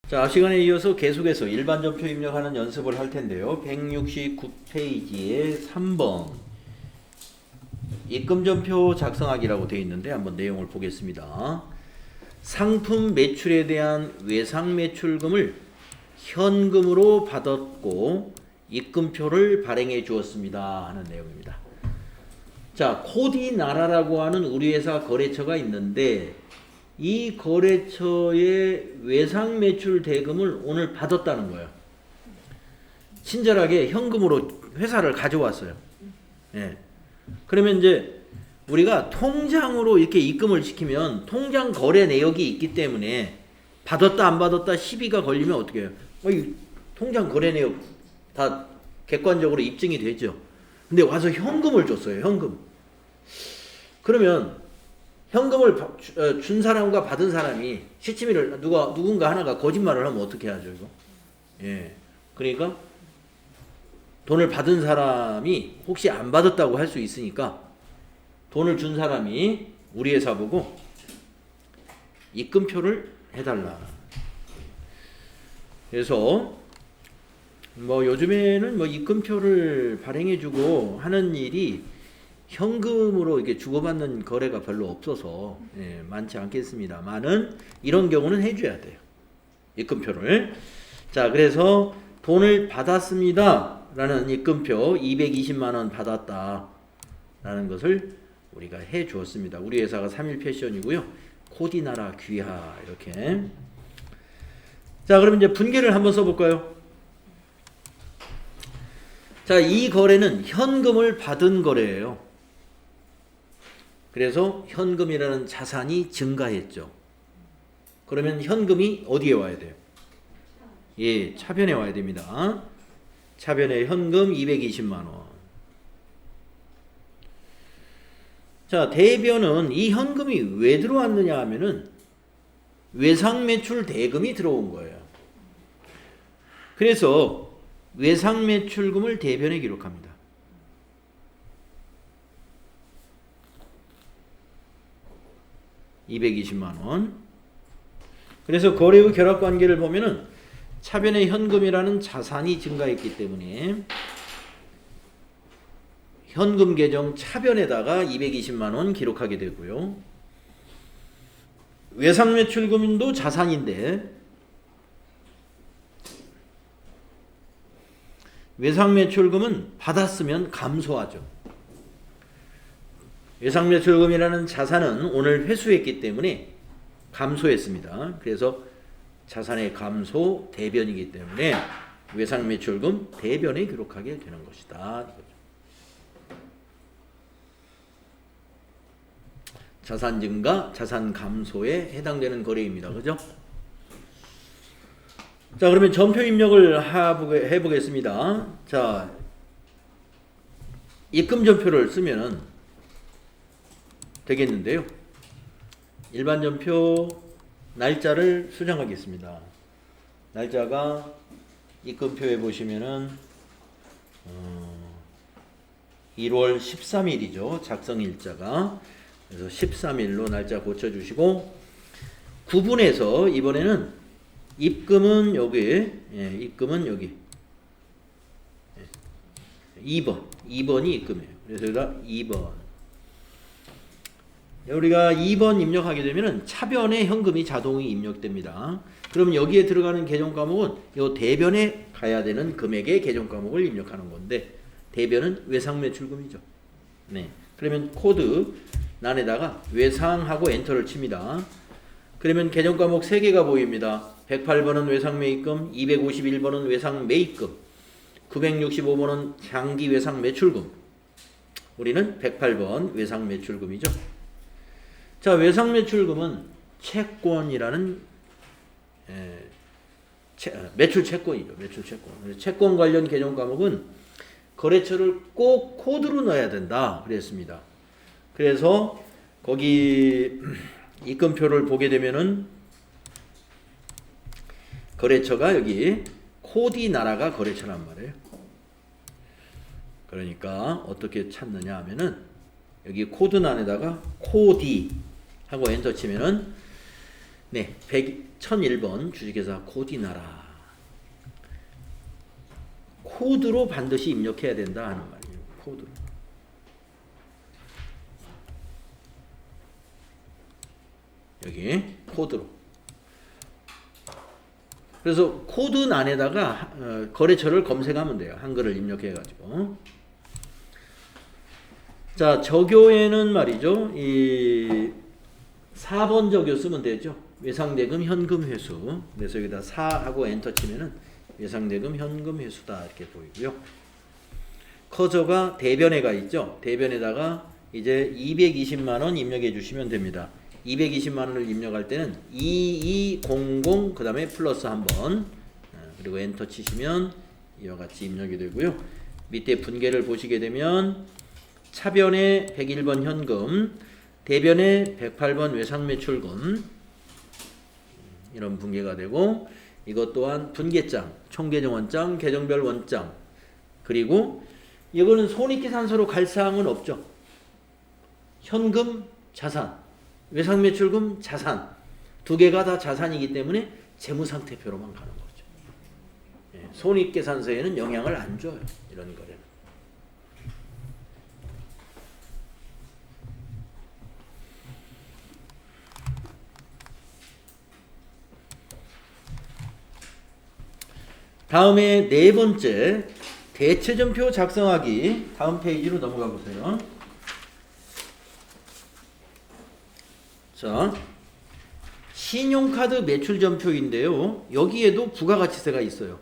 자, 시간에 이어서 계속해서 일반 점표 입력하는 연습을 할 텐데요. 169페이지에 3번 입금 점표 작성하기라고 되어 있는데 한번 내용을 보겠습니다. 상품 매출에 대한 외상 매출금을 현금으로 받았고 입금표를 발행해 주었습니다 하는 내용입니다. 자, 코디나라라고 하는 우리 회사 거래처가 있는데 이 거래처의 외상 매출 대금을 오늘 받았다는 거예요. 친절하게 현금으로 회사를 가져왔어요. 예. 그러면 이제 우리가 통장으로 이렇게 입금을 시키면 통장 거래 내역이 있기 때문에 받았다 안 받았다 시비가 걸리면 어떻게 해요? 통장 거래 내역 다 객관적으로 입증이 되죠. 근데 와서 현금을 줬어요. 현금. 그러면 현금을 준 사람과 받은 사람이 시치미를 누군가 하나가 거짓말을 하면 어떻게 하죠, 이거? 예. 그러니까 돈을 받은 사람이 혹시 안 받았다고 할 수 있으니까 돈을 준 사람이 우리 회사 보고 입금표를 해달라. 그래서 뭐 요즘에는 뭐 입금표를 발행해주고 하는 일이 현금으로 이렇게 주고받는 거래가 별로 없어서 많지 않겠습니다만은 이런 경우는 해줘야 돼요. 입금표를. 자, 그래서 돈을 받았습니다 라는 입금표 220만원 받았다 라는 것을 우리가 해 주었습니다. 우리 회사가 3일 패션이고요. 코디나라 귀하 이렇게. 자, 그럼 이제 분계를 한번 써볼까요? 자, 이 거래는 현금을 받은 거래예요. 그래서 현금이라는 자산이 증가했죠. 그러면 현금이 어디에 와야 돼요? 예, 차변에 와야 됩니다. 차변에 현금 220만원. 자, 대변은 이 현금이 왜 들어왔느냐 하면은 외상 매출 대금이 들어온 거예요. 그래서 외상 매출금을 대변에 기록합니다. (220만원) 그래서 거래 후 결합 관계를 보면은 차변의 현금이라는 자산이 증가했기 때문에 현금 계정 차변에다가 220만원 기록하게 되고요. 외상 매출금도 자산인데 외상 매출금은 받았으면 감소하죠. 외상 매출금이라는 자산은 오늘 회수했기 때문에 감소했습니다. 그래서 자산의 감소 대변이기 때문에 외상 매출금 대변에 기록하게 되는 것이다. 자산 증가, 자산 감소에 해당되는 거래입니다. 그죠? 자, 그러면 전표 입력을 해보겠습니다. 자, 입금 전표를 쓰면은 되겠는데요. 일반 전표 날짜를 수정하겠습니다. 날짜가 입금표에 보시면은 1월 13일이죠. 작성 일자가. 그래서 13일로 날짜 고쳐주시고 구분해서 이번에는 입금은 여기, 입금은 여기 2번이 입금이에요. 그래서 여기가 2번. 우리가 2번 입력하게 되면은 차변에 현금이 자동이 입력됩니다. 그럼 여기에 들어가는 계정 과목은 이 대변에 가야 되는 금액의 계정 과목을 입력하는 건데 대변은 외상 매출금이죠. 네. 그러면 코드 난에다가 외상하고 엔터를 칩니다. 그러면 계정 과목 3개가 보입니다. 108번은 외상 매입금, 251번은 외상 매입금, 965번은 장기 외상 매출금. 우리는 108번 외상 매출금이죠. 자, 외상 매출금은 채권이라는 매출 채권이죠. 매출 채권. 채권 관련 계정 과목은 거래처를 꼭 코드로 넣어야 된다 그랬습니다. 그래서 거기 입금표를 보게 되면은 거래처가 여기 코디나라가 거래처란 말이에요. 그러니까 어떻게 찾느냐 하면은 여기 코드란에다가 코디 하고 엔터 치면은 네, 1001번 주식회사 코디나라. 코드로 반드시 입력해야 된다 하는 말이에요. 코드로. 여기 코드로. 그래서 코드 안에다가 거래처를 검색하면 돼요. 한글을 입력해가지고. 자, 적요에는 말이죠. 이 4번 적요 쓰면 되죠. 외상대금 현금 회수. 그래서 여기다 4하고 엔터 치면은 외상대금 현금 회수다 이렇게 보이고요. 커서가 대변에가 있죠. 대변에다가 이제 220만 원 입력해 주시면 됩니다. 220만 원을 입력할 때는 2200 그 다음에 플러스 한번 그리고 엔터 치시면 이와 같이 입력이 되고요. 밑에 분계를 보시게 되면 차변에 101번 현금, 대변에 108번 외상매출금 이런 분계가 되고, 이것 또한 분계장, 총계정원장, 계정별 원장, 그리고 이거는 손익계산서로 갈 사항은 없죠. 현금, 자산, 외상매출금, 자산 두 개가 다 자산이기 때문에 재무상태표로만 가는 거죠. 손익계산서에는 영향을 안 줘요. 이런 거래는. 다음에 네 번째 대체전표 작성하기. 다음 페이지로 넘어가 보세요. 자, 신용카드 매출전표인데요. 여기에도 부가가치세가 있어요.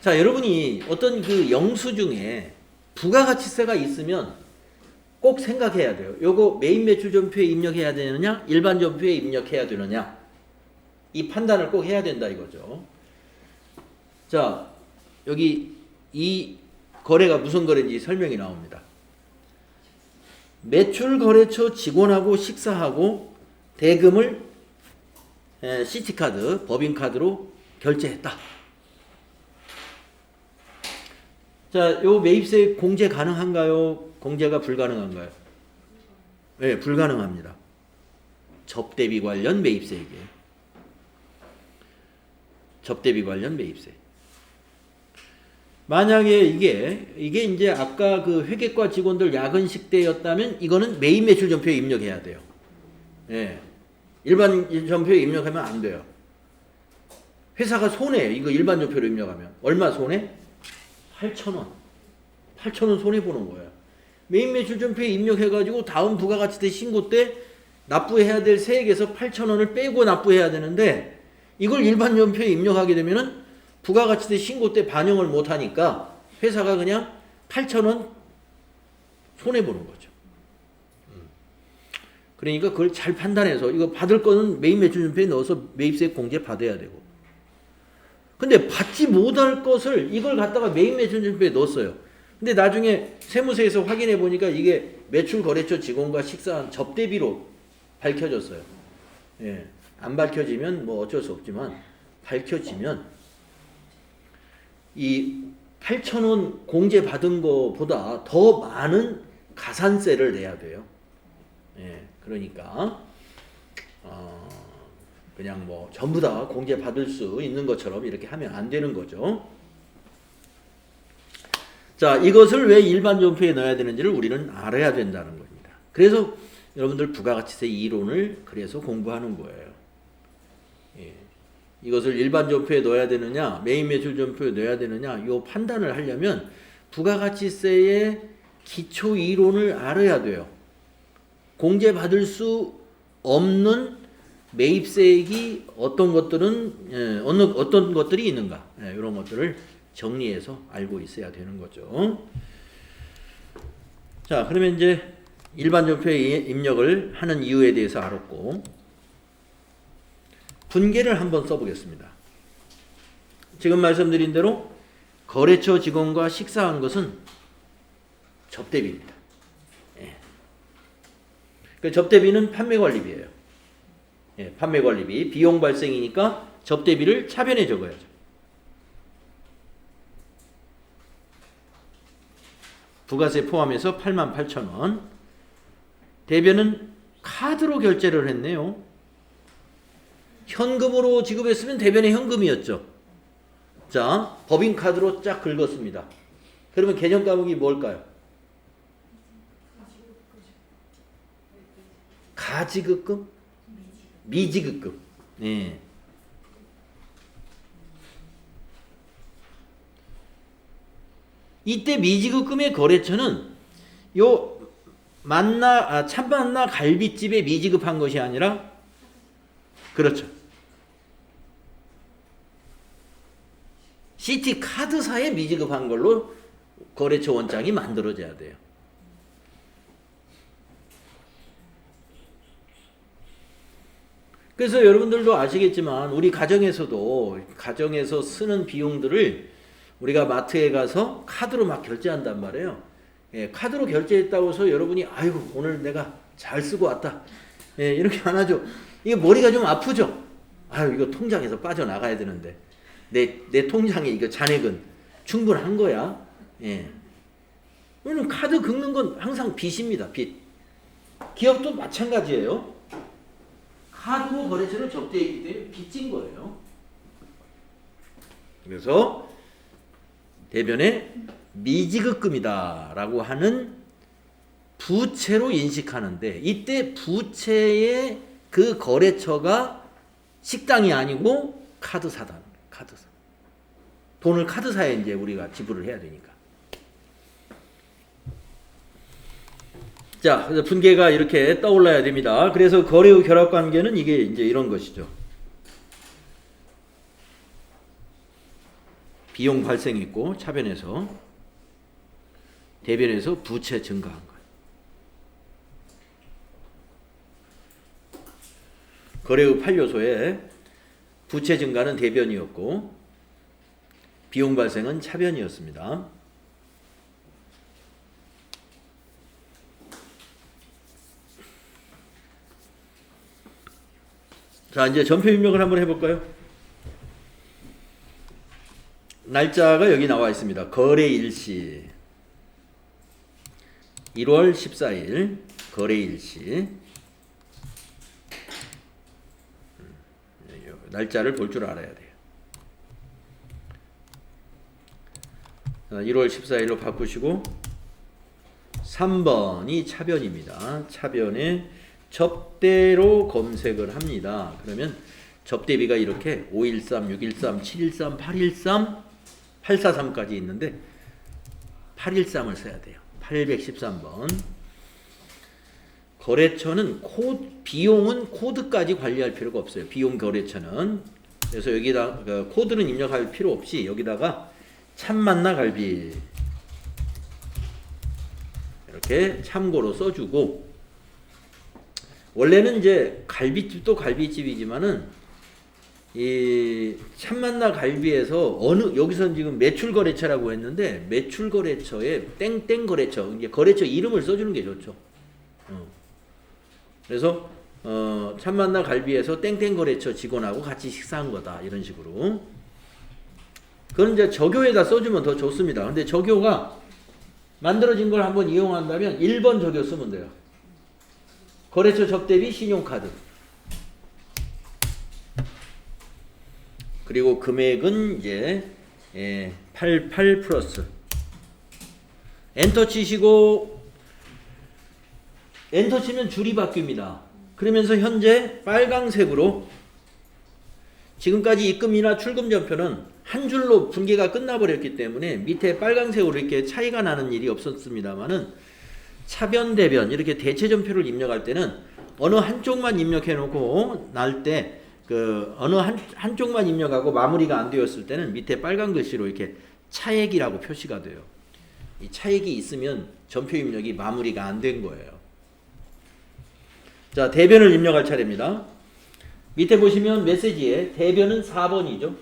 자, 여러분이 어떤 그 영수증에 부가가치세가 있으면 꼭 생각해야 돼요. 요거 메인 매출전표에 입력해야 되느냐, 일반 전표에 입력해야 되느냐, 이 판단을 꼭 해야 된다 이거죠. 자, 여기 이 거래가 무슨 거래인지 설명이 나옵니다. 매출거래처 직원하고 식사하고 대금을 시티카드, 법인카드로 결제했다. 자, 요 매입세 공제 가능한가요? 공제가 불가능한가요? 네, 불가능합니다. 접대비 관련 매입세이게요. 접대비 관련 매입세. 만약에 이게 이제 아까 그 회계과 직원들 야근식 때였다면 이거는 메인 매출 전표에 입력해야 돼요. 예. 일반 전표에 입력하면 안 돼요. 회사가 손해예요. 이거 일반 전표로 입력하면. 얼마 손해? 8,000원. 8,000원 손해 보는 거예요. 메인 매출 전표에 입력해가지고 다음 부가가치세 신고 때 납부해야 될 세액에서 8,000원을 빼고 납부해야 되는데, 이걸 일반 전표에 입력하게 되면은 부가가치세 신고 때 반영을 못하니까 회사가 그냥 8,000원 손해보는 거죠. 그러니까 그걸 잘 판단해서 이거 받을 거는 메인 매출 전표에 넣어서 매입세 공제 받아야 되고, 근데 받지 못할 것을 이걸 갖다가 메인 매출 전표에 넣었어요. 근데 나중에 세무서에서 확인해 보니까 이게 매출 거래처 직원과 식사한 접대비로 밝혀졌어요. 예. 안 밝혀지면 뭐 어쩔 수 없지만 밝혀지면 이 8,000원 공제 받은 거보다 더 많은 가산세를 내야 돼요. 예, 그러니까 그냥 뭐 전부 다 공제 받을 수 있는 것처럼 이렇게 하면 안 되는 거죠. 자, 이것을 왜 일반 전표에 넣어야 되는지를 우리는 알아야 된다는 겁니다. 그래서 여러분들 부가가치세 이론을 그래서 공부하는 거예요. 예. 이것을 일반 전표에 넣어야 되느냐, 메인 매출 전표에 넣어야 되느냐, 이 판단을 하려면 부가가치세의 기초 이론을 알아야 돼요. 공제받을 수 없는 매입세액이 어떤 것들은 어떤 것들이 있는가, 이런 것들을 정리해서 알고 있어야 되는 거죠. 자, 그러면 이제 일반 전표에 입력을 하는 이유에 대해서 알았고, 분계를 한번 써보겠습니다. 지금 말씀드린 대로 거래처 직원과 식사한 것은 접대비입니다. 예. 그 접대비는 판매관리비예요. 예, 판매관리비, 비용 발생이니까 접대비를 차변에 적어야죠. 부가세 포함해서 88,000원. 대변은 카드로 결제를 했네요. 현금으로 지급했으면 대변의 현금이었죠. 자, 법인카드로 쫙 긁었습니다. 그러면 개정 과목이 뭘까요? 가지급금? 미지급금. 네. 이때 미지급금의 거래처는 요 참만나 갈비집에 미지급한 것이 아니라, 그렇죠, 시티카드사에 미지급한 걸로 거래처 원장이 만들어져야 돼요. 그래서 여러분들도 아시겠지만 우리 가정에서 쓰는 비용들을 우리가 마트에 가서 카드로 막 결제한단 말이에요. 예, 카드로 결제했다고 해서 여러분이 아이고 오늘 내가 잘 쓰고 왔다, 예, 이렇게 안 하죠. 이게 머리가 좀 아프죠. 아유 이거 통장에서 빠져나가야 되는데 내 통장에 이거 잔액은 충분한 거야. 예. 왜냐면 카드 긁는 건 항상 빚입니다. 빚. 기업도 마찬가지예요. 카드 거래처를 접대했기 때문에 빚진 거예요. 그래서 대변에 미지급금이다라고 하는 부채로 인식하는데, 이때 부채의 그 거래처가 식당이 아니고 카드사다. 카드사. 돈을 카드사에 이제 우리가 지불을 해야 되니까. 자, 그래서 분계가 이렇게 떠올라야 됩니다. 그래서 거래 후 결합 관계는 이게 이제 이런 것이죠. 비용 발생했고 차변에서 대변에서 부채 증가한 거예요. 거래 후 8요소에 부채 증가는 대변이었고 비용 발생은 차변이었습니다. 자, 이제 전표 입력을 한번 해볼까요? 날짜가 여기 나와 있습니다. 거래 일시 1월 14일 거래 일시. 날짜를 볼 줄 알아야 돼요. 1월 14일로 바꾸시고 3번이 차변입니다. 차변에 접대로 검색을 합니다. 그러면 접대비가 이렇게 513, 613, 713, 813, 843까지 있는데 813을 써야 돼요. 813번. 거래처는 비용은 코드까지 관리할 필요가 없어요. 비용 거래처는. 그래서 여기다 코드는 입력할 필요 없이 여기다가 참만나 갈비 이렇게 참고로 써주고, 원래는 이제 갈비집도 갈비집이지만은 이 참만나 갈비에서 여기서는 지금 매출 거래처라고 했는데 매출 거래처에 땡땡 거래처, 이제 거래처 이름을 써주는 게 좋죠. 그래서 참만나 갈비에서 땡땡 거래처 직원하고 같이 식사한 거다, 이런 식으로. 그건 이제 저교에다 써주면 더 좋습니다. 근데 저교가 만들어진 걸 한번 이용한다면 1번 저교 쓰면 돼요. 거래처 접대비 신용카드. 그리고 금액은 이제 88 플러스. 엔터 치시고, 엔터 치면 줄이 바뀝니다. 그러면서 현재 빨강색으로 지금까지 입금이나 출금 전표는 한 줄로 분계가 끝나버렸기 때문에 밑에 빨강색으로 이렇게 차이가 나는 일이 없었습니다만은 차변, 대변 이렇게 대체 전표를 입력할 때는 어느 한쪽만 입력해 놓고 날 때 어느 한쪽만 입력하고 마무리가 안 되었을 때는 밑에 빨간 글씨로 이렇게 차액이라고 표시가 돼요. 이 차액이 있으면 전표 입력이 마무리가 안 된 거예요. 자, 대변을 입력할 차례입니다. 밑에 보시면 메시지에 대변은 4번이죠.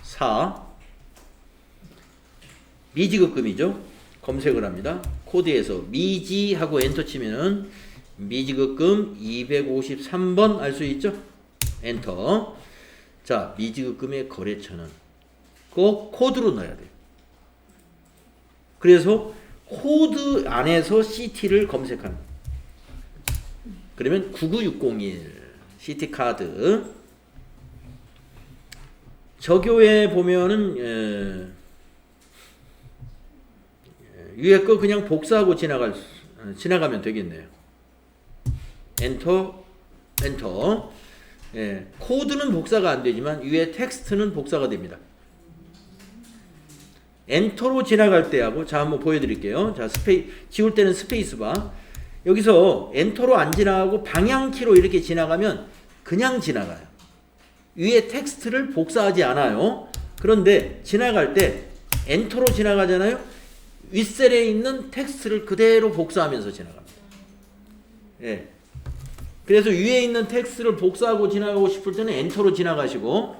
4. 미지급금이죠. 검색을 합니다. 코드에서 미지하고 엔터 치면은 미지급금 253번 알 수 있죠? 엔터. 자, 미지급금의 거래처는 꼭 코드로 넣어야 돼요. 그래서 코드 안에서 CT를 검색합니다. 그러면 99601 CT카드. 저교에 보면은 위에 거 그냥 복사하고 지나가면 되겠네요. 엔터. 코드는 복사가 안 되지만 위에 텍스트는 복사가 됩니다. 엔터로 지나갈 때하고, 자 한번 보여드릴게요. 자 지울 때는 스페이스바. 여기서 엔터로 안 지나가고 방향키로 이렇게 지나가면 그냥 지나가요. 위에 텍스트를 복사하지 않아요. 그런데 지나갈 때 엔터로 지나가잖아요. 윗셀에 있는 텍스트를 그대로 복사하면서 지나갑니다. 예. 그래서 위에 있는 텍스트를 복사하고 지나가고 싶을 때는 엔터로 지나가시고,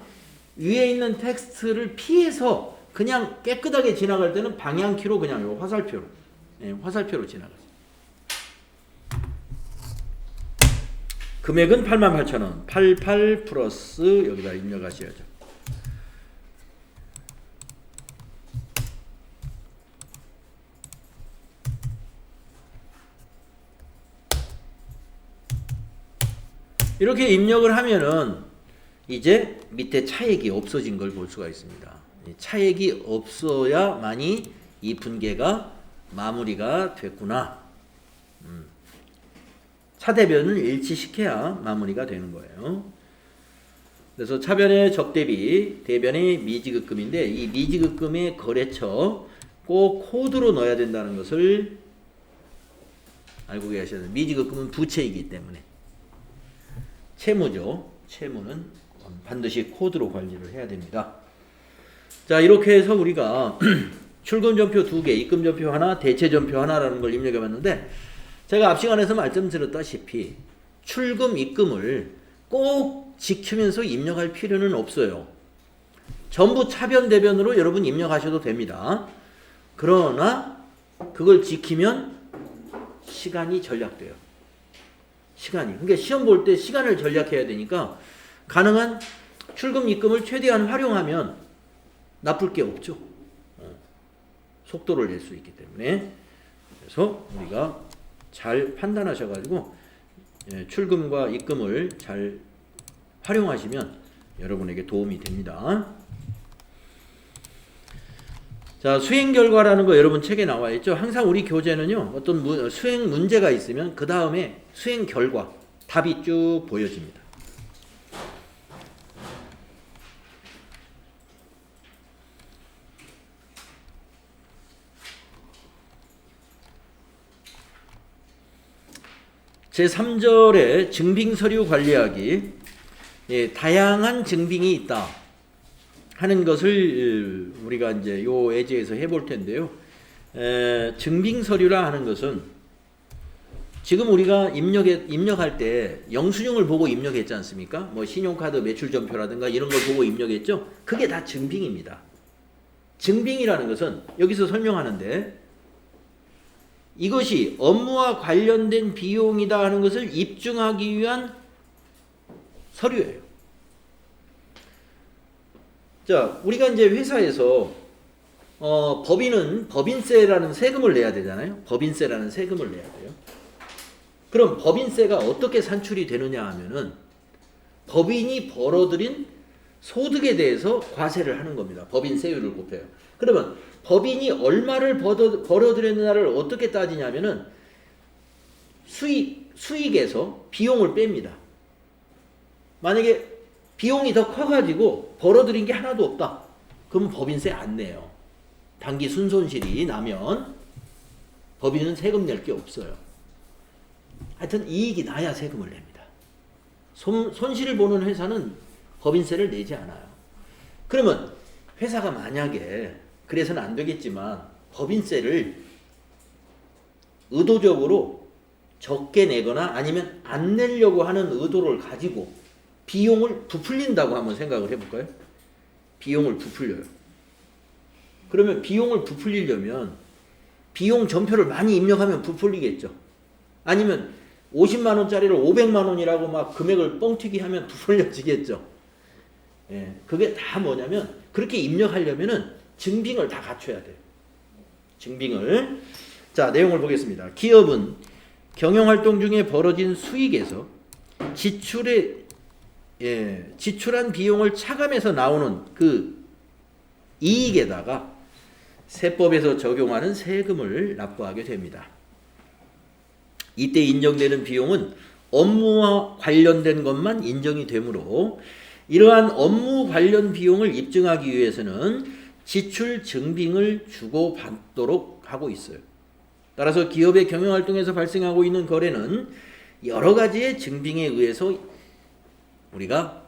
위에 있는 텍스트를 피해서 그냥 깨끗하게 지나갈 때는 방향키로 그냥 요 화살표로 지나가세요. 금액은 88,000원. 88 플러스 여기다 입력하셔야죠. 이렇게 입력을 하면은 이제 밑에 차액이 없어진 걸 볼 수가 있습니다. 차액이 없어야만이 이 분계가 마무리가 됐구나. 차대변을 일치시켜야 마무리가 되는 거예요. 그래서 차변의 적대비, 대변의 미지급금인데, 이 미지급금의 거래처 꼭 코드로 넣어야 된다는 것을 알고 계셔야 돼요. 미지급금은 부채이기 때문에. 채무죠. 채무는 반드시 코드로 관리를 해야 됩니다. 자, 이렇게 해서 우리가 출금전표 2개, 입금전표 하나, 대체전표 하나라는 걸 입력해 봤는데, 제가 앞 시간에서 말씀드렸다시피 출금, 입금을 꼭 지키면서 입력할 필요는 없어요. 전부 차변, 대변으로 여러분 입력하셔도 됩니다. 그러나 그걸 지키면 시간이 절약돼요. 그러니까 시험 볼 때 시간을 절약해야 되니까 가능한 출금, 입금을 최대한 활용하면 나쁠 게 없죠. 속도를 낼 수 있기 때문에. 그래서 우리가 잘 판단하셔가지고 출금과 입금을 잘 활용하시면 여러분에게 도움이 됩니다. 자, 수행 결과라는 거 여러분 책에 나와 있죠. 항상 우리 교재는요, 어떤 수행 문제가 있으면 그 다음에 수행 결과, 답이 쭉 보여집니다. 제3절에 증빙서류 관리하기, 다양한 증빙이 있다 하는 것을 우리가 이제 요 예제에서 해볼 텐데요. 증빙서류라 하는 것은 지금 우리가 입력할 때 영수증을 보고 입력했지 않습니까? 뭐 신용카드 매출전표라든가 이런 걸 보고 입력했죠? 그게 다 증빙입니다. 증빙이라는 것은 여기서 설명하는데, 이것이 업무와 관련된 비용이다 하는 것을 입증하기 위한 서류예요. 자, 우리가 이제 회사에서 법인은 법인세라는 세금을 내야 되잖아요. 법인세라는 세금을 내야 돼요. 그럼 법인세가 어떻게 산출이 되느냐 하면은 법인이 벌어들인 소득에 대해서 과세를 하는 겁니다. 법인세율을 곱해요. 그러면 법인이 얼마를 벌어들였느냐를 어떻게 따지냐면은 수익에서 비용을 뺍니다. 만약에 비용이 더 커가지고 벌어들인 게 하나도 없다. 그럼 법인세 안 내요. 단기 순손실이 나면 법인은 세금 낼 게 없어요. 하여튼 이익이 나야 세금을 냅니다. 손실을 보는 회사는 법인세를 내지 않아요. 그러면 회사가 만약에, 그래서는 안 되겠지만 법인세를 의도적으로 적게 내거나 아니면 안 내려고 하는 의도를 가지고 비용을 부풀린다고 한번 생각을 해볼까요? 비용을 부풀려요. 그러면 비용을 부풀리려면 비용 전표를 많이 입력하면 부풀리겠죠. 아니면 50만 원짜리를 500만 원이라고 막 금액을 뻥튀기 하면 부풀려지겠죠. 예, 그게 다 뭐냐면 그렇게 입력하려면은 증빙을 다 갖춰야 돼요. 증빙을. 자, 내용을 보겠습니다. 기업은 경영활동 중에 벌어진 수익에서 지출한 비용을 차감해서 나오는 그 이익에다가 세법에서 적용하는 세금을 납부하게 됩니다. 이때 인정되는 비용은 업무와 관련된 것만 인정이 되므로 이러한 업무 관련 비용을 입증하기 위해서는 지출 증빙을 주고받도록 하고 있어요. 따라서 기업의 경영활동에서 발생하고 있는 거래는 여러 가지의 증빙에 의해서 우리가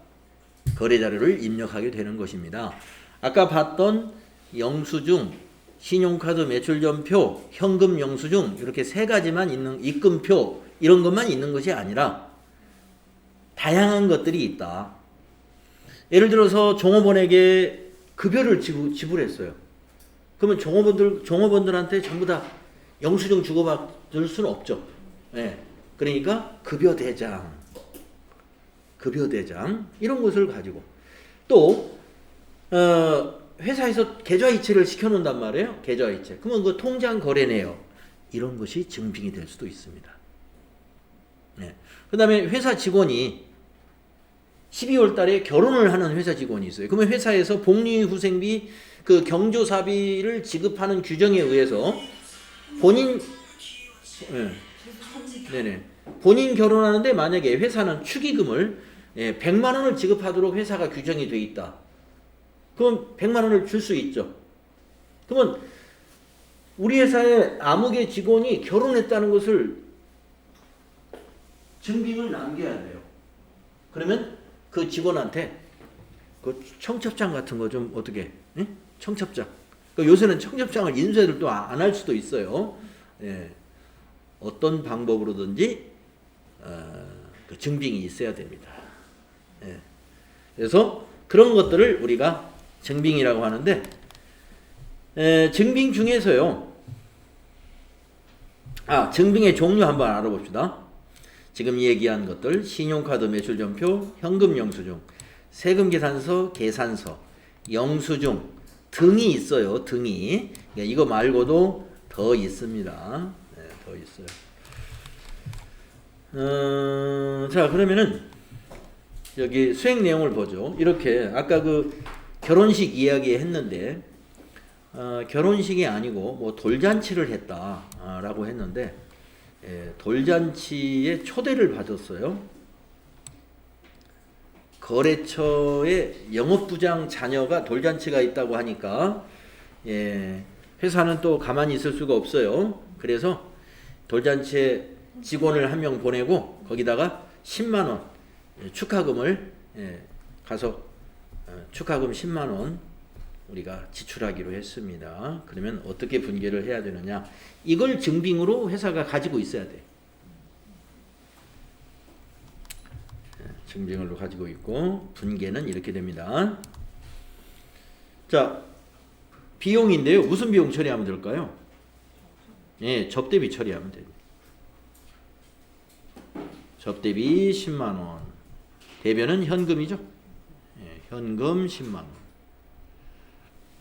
거래 자료를 입력하게 되는 것입니다. 아까 봤던 영수증, 신용카드 매출전표, 현금 영수증 이렇게 세 가지만 있는 입금표 이런 것만 있는 것이 아니라 다양한 것들이 있다. 예를 들어서 종업원에게 급여를 지불했어요. 그러면 종업원들한테 전부 다 영수증 주고받을 수는 없죠. 네. 그러니까 급여 대장 이런 것을 가지고 또 회사에서 계좌이체를 시켜놓는단 말이에요. 계좌이체. 그러면 그 통장 거래 내역 이런 것이 증빙이 될 수도 있습니다. 네. 그 다음에 회사 직원이 12월 달에 결혼을 하는 회사 직원이 있어요. 그러면 회사에서 복리후생비 그 경조사비를 지급하는 규정에 의해서 본인 본인 결혼하는데 만약에 회사는 축의금을 100만 원을 지급하도록 회사가 규정이 돼 있다. 그럼 100만 원을 줄 수 있죠. 그러면 우리 회사의 아무개 직원이 결혼했다는 것을 증빙을 남겨야 돼요. 그러면 그 직원한테 그 청첩장 같은 거 좀 어떻게 청첩장. 요새는 청첩장을 인쇄를 또 안 할 수도 있어요. 예. 어떤 방법으로든지 그 증빙이 있어야 됩니다. 예. 그래서 그런 것들을 우리가 증빙이라고 하는데 증빙 중에서요. 증빙의 종류 한번 알아봅시다. 지금 얘기한 것들 신용카드 매출전표, 현금 영수증, 세금계산서, 계산서, 영수증 등이 있어요. 등이. 이거 말고도 더 있습니다. 네, 더 있어요. 자, 그러면은 여기 수행 내용을 보죠. 이렇게 아까 그 결혼식 이야기 했는데 결혼식이 아니고 뭐 돌잔치를 했다라고 했는데 돌잔치에 초대를 받았어요. 거래처의 영업부장 자녀가 돌잔치가 있다고 하니까 회사는 또 가만히 있을 수가 없어요. 그래서 돌잔치에 직원을 한 명 보내고 거기다가 10만 원 축하금을 가서 축하금 10만 원 우리가 지출하기로 했습니다. 그러면 어떻게 분계를 해야 되느냐? 이걸 증빙으로 회사가 가지고 있어야 돼. 증빙으로 가지고 있고 분계는 이렇게 됩니다. 자, 비용인데요. 무슨 비용 처리하면 될까요? 접대비 처리하면 됩니다. 접대비 10만 원. 대변은 현금이죠. 현금 10만 원.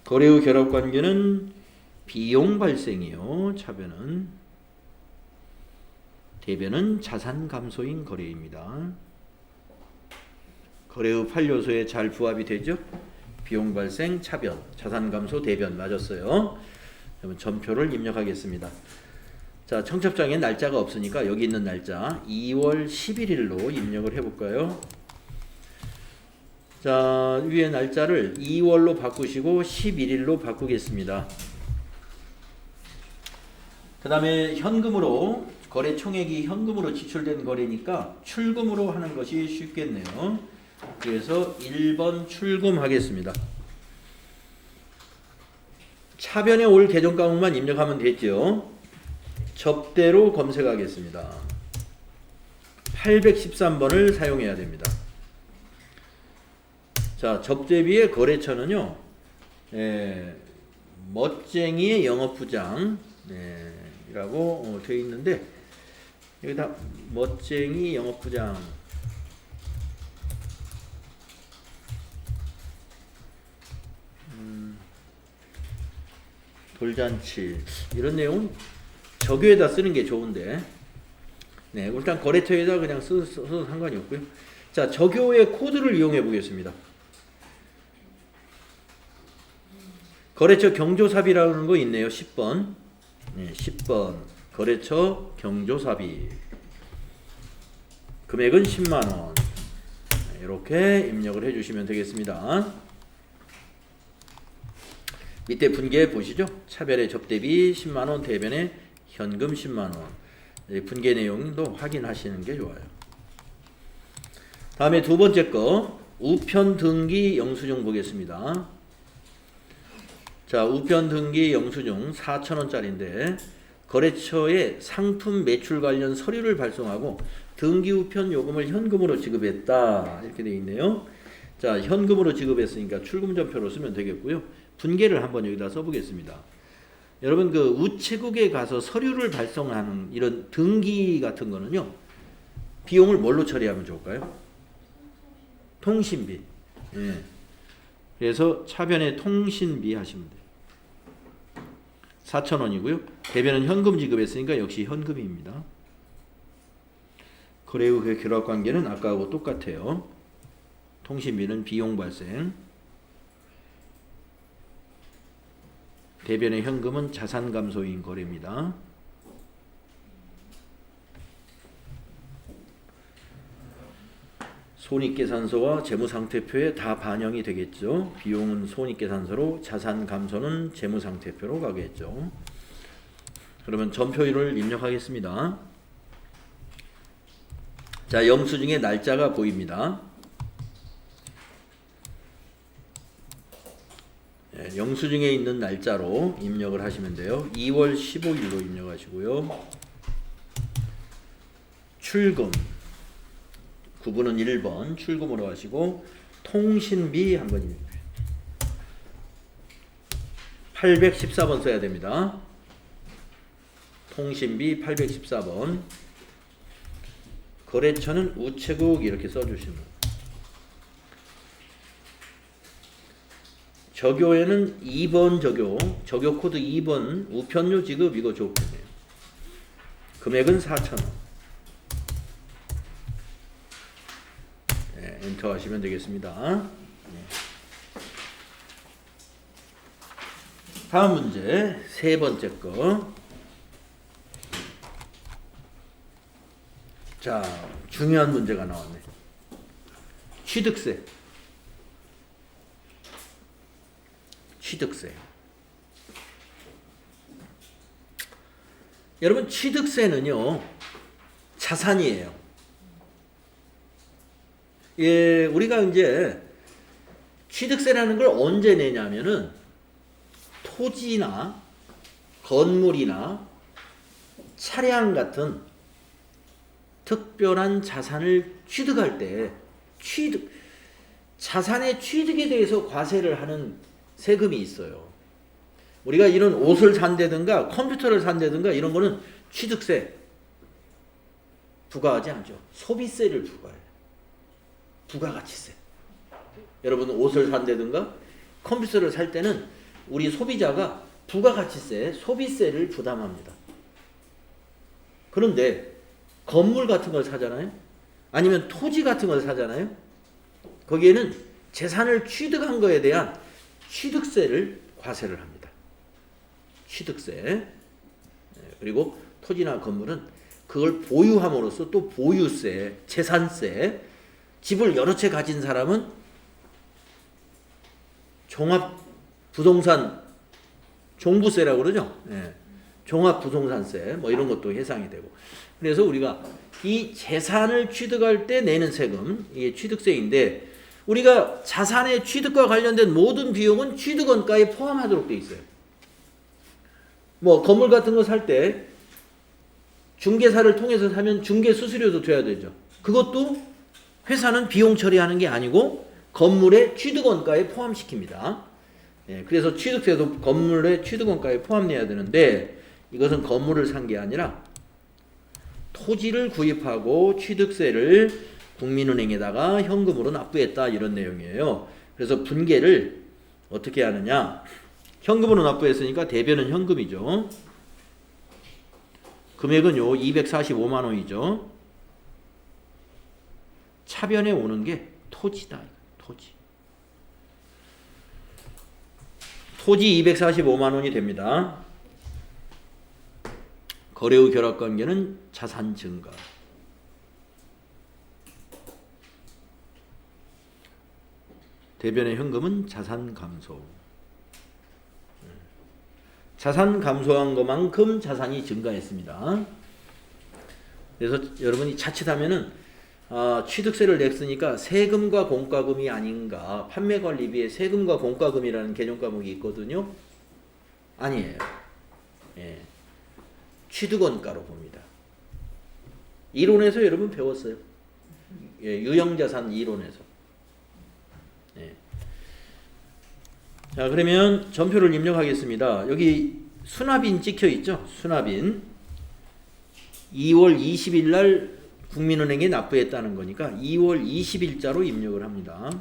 거래 후 결합 관계는 비용 발생이요. 차변은 대변은 자산 감소인 거래입니다. 거래 후 8요소에 잘 부합이 되죠. 비용 발생, 차변, 자산 감소, 대변 맞았어요. 그러면 전표를 입력하겠습니다. 자, 청첩장에 날짜가 없으니까 여기 있는 날짜 2월 11일로 입력을 해볼까요? 자, 위에 날짜를 2월로 바꾸시고 11일로 바꾸겠습니다. 그 다음에 현금으로 거래 총액이 현금으로 지출된 거래니까 출금으로 하는 것이 쉽겠네요. 그래서 1번 출금하겠습니다. 차변에 올 계정 과목만 입력하면 되죠. 접대로 검색하겠습니다. 813번을 사용해야 됩니다. 자, 접대비의 거래처는요, 멋쟁이의 영업부장 이라고 되어 있는데 여기다 멋쟁이 영업부장 돌잔치 이런 내용은 저교에다 쓰는 게 좋은데 네, 일단 거래처에다 그냥 써도 상관이 없고요. 자, 적요의 코드를 이용해 보겠습니다. 거래처 경조사비라는 거 있네요. 10번. 네, 10번. 거래처 경조사비. 금액은 10만원. 이렇게 입력을 해주시면 되겠습니다. 밑에 분계 보시죠. 차별의 접대비 10만원, 대변의 현금 10만원. 분계 내용도 확인하시는 게 좋아요. 다음에 두 번째 거 우편 등기 영수증 보겠습니다. 자, 우편 등기 영수증 4,000원짜리인데 거래처에 상품 매출 관련 서류를 발송하고 등기 우편 요금을 현금으로 지급했다 이렇게 되어 있네요. 자, 현금으로 지급했으니까 출금전표로 쓰면 되겠고요. 분계를 한번 여기다 써보겠습니다. 여러분 그 우체국에 가서 서류를 발송하는 이런 등기 같은 거는요, 비용을 뭘로 처리하면 좋을까요? 통신비. 예. 그래서 차변에 통신비 하시면 돼요. 4,000원이고요. 대변은 현금 지급했으니까 역시 현금입니다. 거래 후 결합관계는 아까하고 똑같아요. 통신비는 비용 발생. 대변의 현금은 자산 감소인 거래입니다. 손익계산서와 재무상태표에 다 반영이 되겠죠. 비용은 손익계산서로, 자산 감소는 재무상태표로 가겠죠. 그러면 전표율을 입력하겠습니다. 자, 영수증의 날짜가 보입니다. 네, 영수증에 있는 날짜로 입력을 하시면 돼요. 2월 15일로 입력하시고요. 출금 구분은 1번 출금으로 하시고 통신비 한번 입력해요. 814번 써야 됩니다. 통신비 814번. 거래처는 우체국 이렇게 써주시면. 적요에는 2번 적요 코드 2번 우편료 지급 이거 좋겠네요. 금액은 4,000원. 네, 엔터 하시면 되겠습니다. 네. 다음 문제 세 번째 거. 자, 중요한 문제가 나왔네. 취득세. 여러분 취득세는요 자산이에요. 예, 우리가 이제 취득세라는 걸 언제 내냐면은 토지나 건물이나 차량 같은 특별한 자산을 취득할 때 자산의 취득에 대해서 과세를 하는 세금이 있어요. 우리가 이런 옷을 산다든가 컴퓨터를 산다든가 이런 거는 취득세 부과하지 않죠. 소비세를 부과해요. 부가가치세. 여러분 옷을 산다든가 컴퓨터를 살 때는 우리 소비자가 부가가치세, 소비세를 부담합니다. 그런데 건물 같은 걸 사잖아요. 아니면 토지 같은 걸 사잖아요. 거기에는 재산을 취득한 거에 대한 취득세를 과세를 합니다. 취득세. 그리고 토지나 건물은 그걸 보유함으로써 또 보유세, 재산세. 집을 여러 채 가진 사람은 종합부동산 종부세라고 그러죠. 종합부동산세 뭐 이런 것도 해당이 되고. 그래서 우리가 이 재산을 취득할 때 내는 세금, 이게 취득세인데 우리가 자산의 취득과 관련된 모든 비용은 취득원가에 포함하도록 돼 있어요. 뭐 건물 같은 거 살 때 중개사를 통해서 사면 중개 수수료도 줘야 되죠. 그것도 회사는 비용 처리하는 게 아니고 건물의 취득원가에 포함시킵니다. 그래서 취득세도 건물의 취득원가에 포함돼야 되는데 이것은 건물을 산 게 아니라 토지를 구입하고 취득세를 국민은행에다가 현금으로 납부했다 이런 내용이에요. 그래서 분계를 어떻게 하느냐. 현금으로 납부했으니까 대변은 현금이죠. 금액은 요 245만 원이죠. 차변에 오는 게 토지다. 토지. 토지 245만 원이 됩니다. 거래 후 결합 관계는 자산 증가. 대변의 현금은 자산 감소. 자산 감소한 것만큼 자산이 증가했습니다. 그래서 여러분이 자칫하면은 취득세를 냈으니까 세금과 공과금이 아닌가, 판매관리비에 세금과 공과금이라는 개념 과목이 있거든요. 아니에요. 예. 취득원가로 봅니다. 이론에서 여러분 배웠어요. 예, 유형자산 이론에서. 예. 자, 그러면 전표를 입력하겠습니다. 여기 수납인 찍혀 있죠? 수납인. 2월 20일 날 국민은행에 납부했다는 거니까 2월 20일자로 입력을 합니다.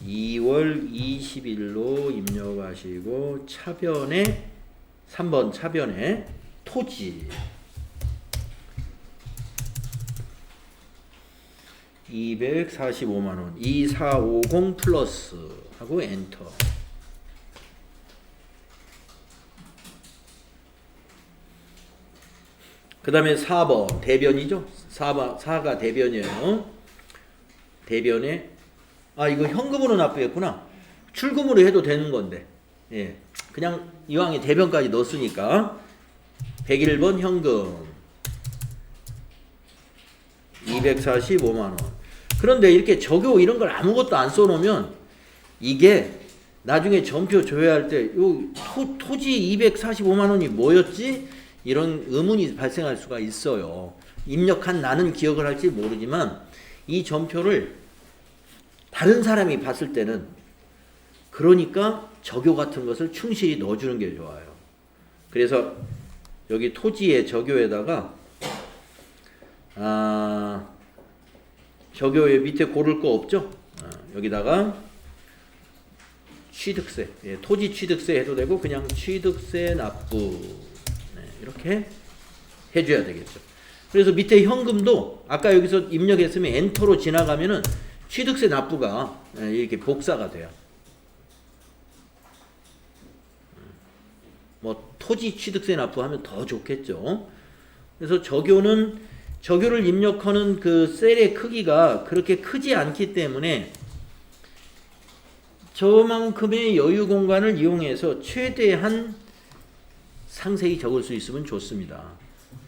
2월 20일로 입력하시고 차변에 3번 차변에 토지 245만 원 2450 플러스 하고 엔터. 그 다음에 4번 대변이죠. 4가 대변이에요. 대변에 이거 현금으로 납부했구나. 출금으로 해도 되는 건데 예, 그냥 이왕에 대변까지 넣었으니까 101번 현금 245만 원. 그런데 이렇게 적요 이런 걸 아무것도 안 써놓으면 이게 나중에 전표 조회할 때 요 토지 245만 원이 뭐였지? 이런 의문이 발생할 수가 있어요. 입력한 나는 기억을 할지 모르지만 이 전표를 다른 사람이 봤을 때는 그러니까 적요 같은 것을 충실히 넣어주는 게 좋아요. 그래서 여기 토지의 적요에다가 적요에 밑에 고를 거 없죠? 여기다가 취득세, 예, 토지 취득세 해도 되고 그냥 취득세 납부 이렇게 해줘야 되겠죠. 그래서 밑에 현금도 아까 여기서 입력했으면 엔터로 지나가면은 취득세 납부가 이렇게 복사가 돼요. 뭐 토지 취득세 납부하면 더 좋겠죠. 그래서 적요를 입력하는 그 셀의 크기가 그렇게 크지 않기 때문에 저만큼의 여유 공간을 이용해서 최대한 상세히 적을 수 있으면 좋습니다.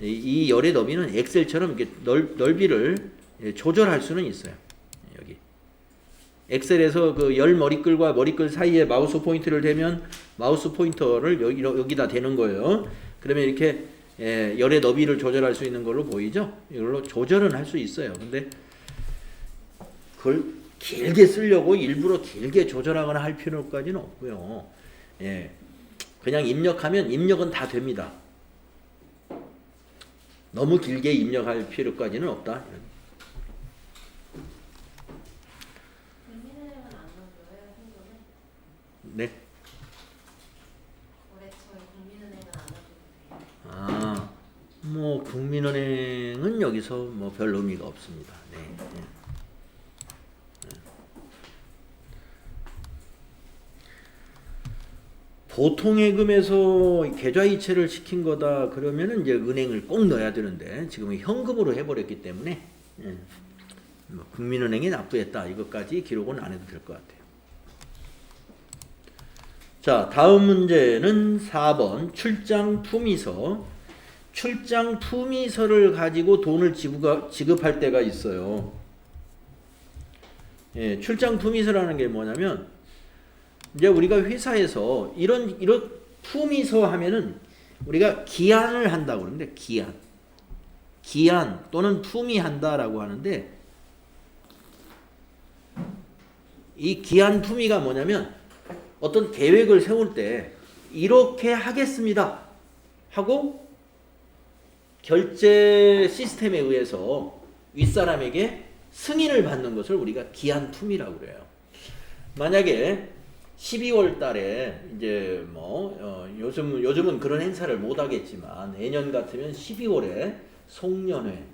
이 열의 너비는 엑셀처럼 이렇게 넓이를 조절할 수는 있어요. 여기 엑셀에서 그 열 머리글과 머리글 사이에 마우스 포인트를 대면 마우스 포인터를 여기다 대는 거예요. 그러면 이렇게 열의 너비를 조절할 수 있는 걸로 보이죠? 이걸로 조절은 할 수 있어요. 근데 그걸 길게 쓰려고 일부러 길게 조절하거나 할 필요까지는 없고요. 예. 그냥 입력하면 입력은 다 됩니다. 너무 길게 입력할 필요까지는 없다. 국민은행은 안 넣어줘요, 현금에? 네. 올해 저희 국민은행은 안 넣어줘요. 뭐 국민은행은 여기서 뭐 별 의미가 없습니다. 네. 네. 보통예금에서 계좌이체를 시킨 거다 그러면은 이제 은행을 꼭 넣어야 되는데 지금은 현금으로 해버렸기 때문에 뭐 국민은행에 납부했다 이것까지 기록은 안 해도 될 것 같아요. 자, 다음 문제는 4번 출장 품위서. 출장 품위서를 가지고 돈을 지급할 때가 있어요. 예, 출장 품위서라는 게 뭐냐면 이제 우리가 회사에서 이런 품위서 하면은 우리가 기한을 한다고 그러는데 기한 또는 품위한다라고 하는데 이 기한 품위가 뭐냐면 어떤 계획을 세울 때 이렇게 하겠습니다 하고 결제 시스템에 의해서 윗사람에게 승인을 받는 것을 우리가 기한 품위라고 그래요. 만약에 12월 달에 이제 뭐 요즘은 그런 행사를 못 하겠지만 내년 같으면 12월에 송년회,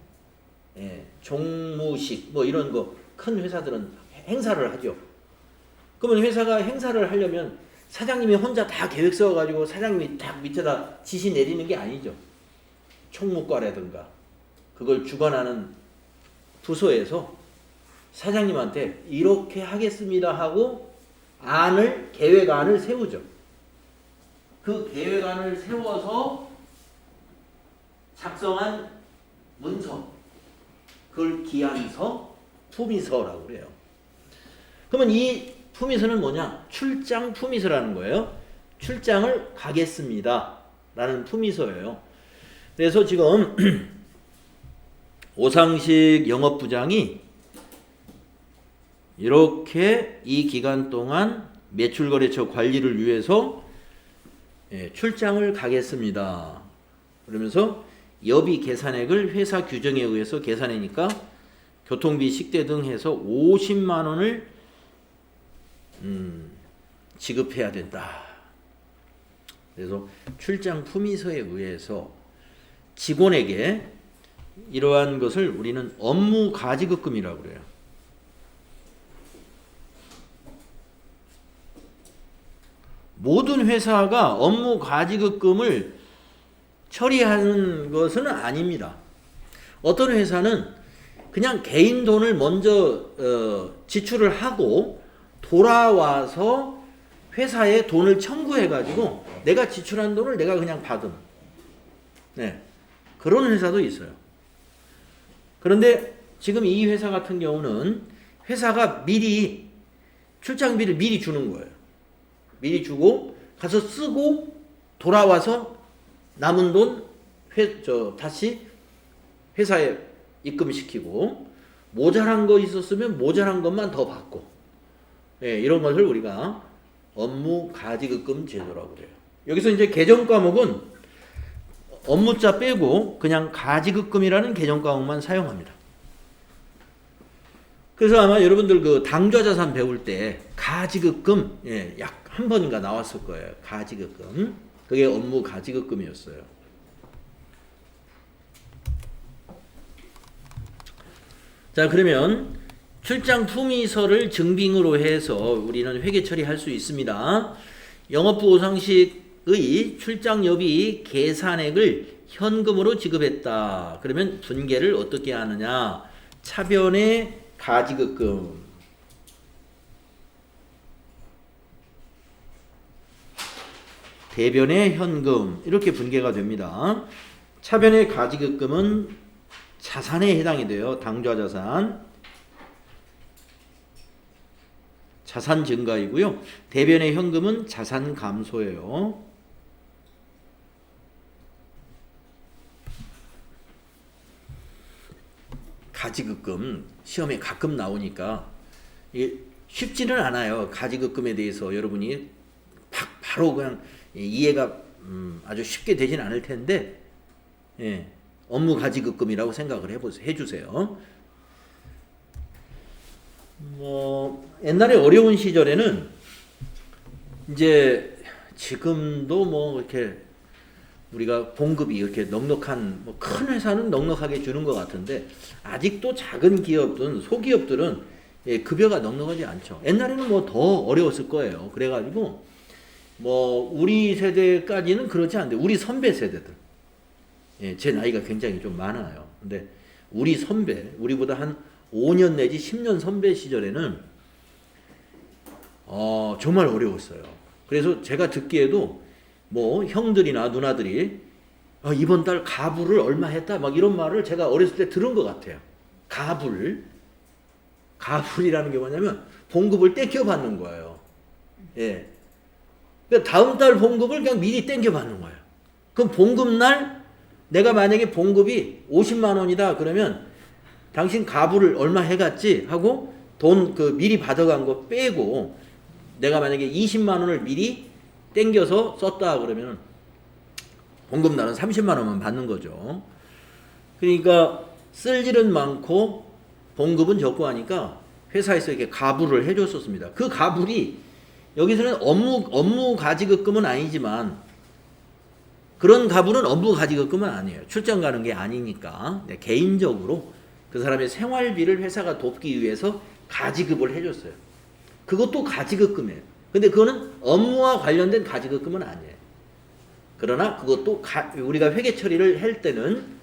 종무식 뭐 이런 거 큰 회사들은 행사를 하죠. 그러면 회사가 행사를 하려면 사장님이 혼자 다 계획 세워가지고 사장님이 딱 밑에다 지시 내리는 게 아니죠. 총무과라든가 그걸 주관하는 부서에서 사장님한테 이렇게 하겠습니다 하고 계획안을 세우죠. 그 계획안을 세워서 작성한 문서, 그걸 기한서, 품위서라고 그래요. 그러면 이 품위서는 뭐냐? 출장 품위서라는 거예요. 출장을 가겠습니다 라는 품위서예요. 그래서 지금 오상식 영업부장이 이렇게 이 기간 동안 매출거래처 관리를 위해서 출장을 가겠습니다. 그러면서 여비 계산액을 회사 규정에 의해서 계산하니까 교통비, 식대 등 해서 50만 원을 지급해야 된다. 그래서 출장 품위서에 의해서 직원에게 이러한 것을 우리는 업무 가지급금이라고 그래요. 모든 회사가 업무 가지급금을 처리하는 것은 아닙니다. 어떤 회사는 그냥 개인 돈을 먼저 지출을 하고 돌아와서 회사에 돈을 청구해가지고 내가 지출한 돈을 내가 그냥 받음. 그런 회사도 있어요. 그런데 지금 이 회사 같은 경우는 회사가 미리 출장비를 미리 주는 거예요. 미리 주고 가서 쓰고 돌아와서 남은 돈 다시 회사에 입금시키고 모자란 거 있었으면 모자란 것만 더 받고 이런 것을 우리가 업무 가지급금 제도라고 그래요. 여기서 이제 개정 과목은 업무자 빼고 그냥 가지급금이라는 개정 과목만 사용합니다. 그래서 아마 여러분들 그 당좌자산 배울 때 가지급금 약 한 번인가 나왔을 거예요. 가지급금. 그게 업무 가지급금이었어요. 자, 그러면 출장 품위서를 증빙으로 해서 우리는 회계 처리할 수 있습니다. 영업부 오상식의 출장 여비 계산액을 현금으로 지급했다. 그러면 분계를 어떻게 하느냐? 차변의 가지급금, 대변의 현금 이렇게 분계가 됩니다. 차변의 가지급금은 자산에 해당이 돼요. 당좌자산, 자산 증가이고요. 대변의 현금은 자산 감소예요. 가지급금 시험에 가끔 나오니까 이게 쉽지는 않아요. 가지급금에 대해서 여러분이 바로 그냥 이해가 아주 쉽게 되진 않을 텐데 업무 가지급금이라고 생각을 해주세요. 뭐 옛날에 어려운 시절에는 이제 지금도 뭐 이렇게 우리가 봉급이 이렇게 넉넉한 뭐 큰 회사는 넉넉하게 주는 것 같은데 아직도 작은 기업들은 소기업들은 급여가 넉넉하지 않죠. 옛날에는 뭐 더 어려웠을 거예요. 그래가지고 뭐 우리 세대까지는 그렇지 않은데 우리 선배 세대들, 제 나이가 굉장히 좀 많아요. 근데 우리 선배, 우리보다 한 5년 내지 10년 선배 시절에는 정말 어려웠어요. 그래서 제가 듣기에도 뭐 형들이나 누나들이 이번 달 가불을 얼마 했다 막 이런 말을 제가 어렸을 때 들은 것 같아요. 가불이라는 게 뭐냐면 봉급을 땡겨 받는 거예요. 그러니까 다음 달 봉급을 그냥 미리 땡겨 받는 거예요. 그럼 봉급날 내가 만약에 봉급이 50만 원이다 그러면 당신 가불을 얼마 해갔지 하고 돈 그 미리 받아간 거 빼고 내가 만약에 20만 원을 미리 땡겨서 썼다 그러면 봉급날은 30만 원만 받는 거죠. 그러니까 쓸 일은 많고 봉급은 적고 하니까 회사에서 이렇게 가불을 해줬었습니다. 그 가불이 여기서는 업무 가지급금은 아니지만 그런 가부는 업무 가지급금은 아니에요. 출장 가는 게 아니니까. 네, 개인적으로 그 사람의 생활비를 회사가 돕기 위해서 가지급을 해줬어요. 그것도 가지급금이에요. 근데 그거는 업무와 관련된 가지급금은 아니에요. 그러나 그것도 우리가 회계 처리를 할 때는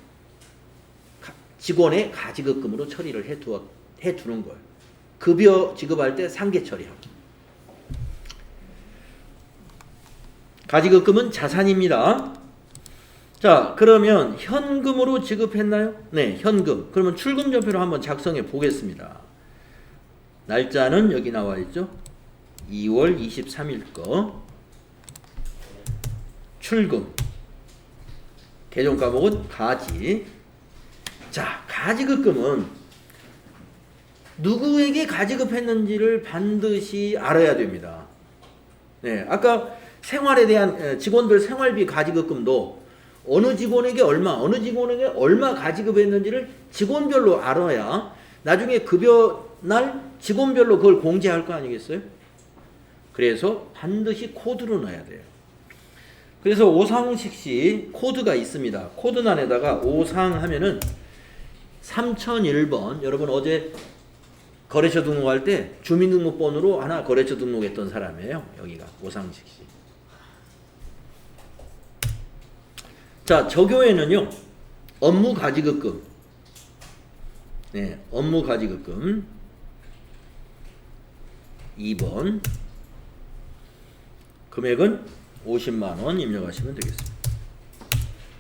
직원의 가지급금으로 처리를 해두는 거예요. 급여 지급할 때 상계 처리하고. 가지급금은 자산입니다. 자, 그러면 현금으로 지급했나요? 네, 현금. 그러면 출금전표를 한번 작성해 보겠습니다. 날짜는 여기 나와 있죠? 2월 23일 거. 출금. 계정 과목은 가지. 자, 가지급금은 누구에게 가지급했는지를 반드시 알아야 됩니다. 네, 아까 생활에 대한 직원들 생활비 가지급금도 어느 직원에게 얼마 가지급했는지를 직원별로 알아야 나중에 급여 날 직원별로 그걸 공제할 거 아니겠어요? 그래서 반드시 코드로 넣어야 돼요. 그래서 오상식 씨 코드가 있습니다. 코드란에다가 오상 하면은 3001번, 여러분 어제 거래처 등록할 때 주민등록번호로 하나 거래처 등록했던 사람이에요. 여기가 오상식 씨. 자, 저교에는요 업무 가지급금, 네, 업무 가지급금 2번 금액은 50만원 입력하시면 되겠습니다.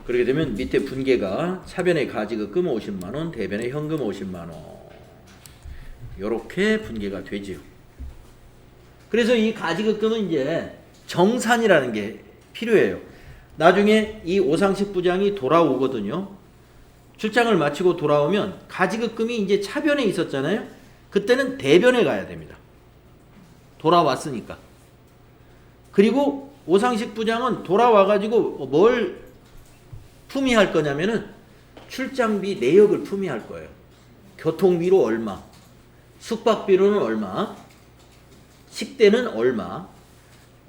그렇게 되면 밑에 분계가 차변의 가지급금 50만원, 대변의 현금 50만원 요렇게 분계가 되지요. 그래서 이 가지급금은 이제 정산이라는 게 필요해요. 나중에 이 오상식 부장이 돌아오거든요. 출장을 마치고 돌아오면 가지급금이 이제 차변에 있었잖아요. 그때는 대변에 가야 됩니다. 돌아왔으니까. 그리고 오상식 부장은 돌아와가지고 뭘 품위할 거냐면은 출장비 내역을 품위할 거예요. 교통비로 얼마, 숙박비로는 얼마, 식대는 얼마,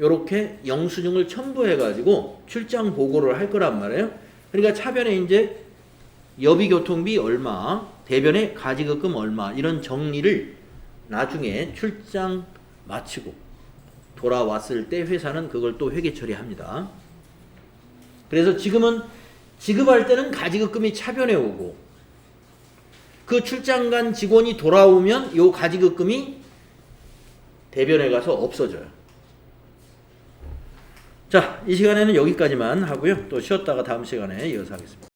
요렇게 영수증을 첨부해가지고 출장 보고를 할 거란 말이에요. 그러니까 차변에 이제 여비교통비 얼마, 대변에 가지급금 얼마 이런 정리를 나중에 출장 마치고 돌아왔을 때 회사는 그걸 또 회계 처리합니다. 그래서 지금은 지급할 때는 가지급금이 차변에 오고 그 출장 간 직원이 돌아오면 요 가지급금이 대변에 가서 없어져요. 자, 이 시간에는 여기까지만 하고요. 또 쉬었다가 다음 시간에 이어서 하겠습니다.